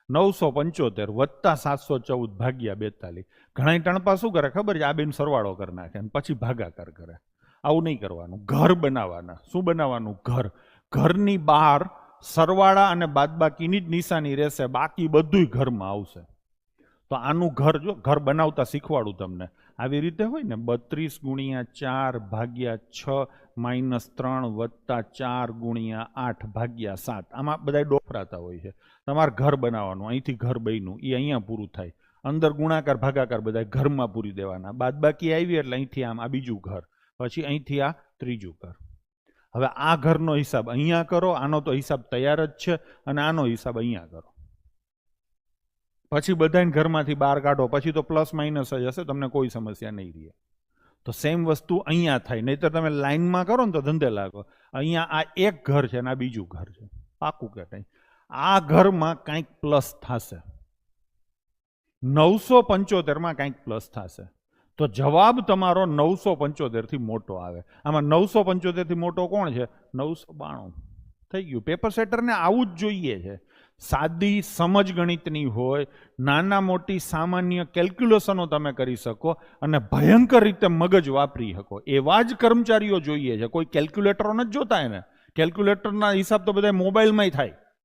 975 વત્તા 714 ભાગ્યા 42. ઘણા ટણપા શું કરે ખબર છે? આ બેન સરવાળો કરી નાખે અને પછી ભાગાકાર કરે. આવું નહીં કરવાનું. ઘર બનાવવાના. શું બનાવવાનું? ઘર. ઘરની બહાર સરવાળા અને બાદબાકીની જ નિશાની રહેશે, બાકી બધુંય ઘરમાં આવશે. તો આનું ઘર જો ઘર બનાવતા શીખવાડું તમને. આવી રીતે હોય ને 32 ગુણ્યા 4 ભાગ્યા 6 માઇનસ 3 વત્તા 4 ગુણ્યા 8 ભાગ્યા 7. આમાં બધા ડોફરાતા હોય છે. તમારે ઘર બનાવવાનું. અહીંથી ઘર બન્યું એ અહીંયા પૂરું થાય. અંદર ગુણાકાર ભાગાકાર બધા ઘરમાં પૂરી દેવાના. બાદબાકી આવી એટલે અહીંથી આમ આ બીજું ઘર, પછી અહીંથી આ ત્રીજું ઘર. હવે આ ઘરનો હિસાબ અહીંયા કરો. આનો તો હિસાબ તૈયાર જ છે અને આનો હિસાબ અહીંયા કરો. પછી બધાને ઘરમાંથી બહાર કાઢો. પછી તો પ્લસ માઇનસ જ હશે, તમને કોઈ સમસ્યા નહીં રહે. તો સેમ વસ્તુ અહીંયા થાય. નહીતર તમે લાઇનમાં કરો ને તો ધંધે લાગો. અહીંયા આ એક ઘર છે અને આ બીજું ઘર છે. પાકું કે નહીં? આ ઘરમાં કંઈક પ્લસ થશે. 975 કંઈક પ્લસ થશે. તો જવાબ તમારો 975 થી મોટો આવે. આમાં 975 થી મોટો કોણ છે? 992. થઈ ગયું. પેપર સેટરને આવું જ જોઈએ છે. સાદી સમજ ગણિતની હોય, નાના મોટી સામાન્ય કેલ્ક્યુલેશનો તમે કરી શકો અને ભયંકર રીતે મગજ વાપરી શકો એવા જ કર્મચારીઓ જોઈએ છે. કોઈ કેલ્ક્યુલેટરો નથી જોતા એને. કેલ્ક્યુલેટરના હિસાબ તો બધા મોબાઈલમાંય થાય.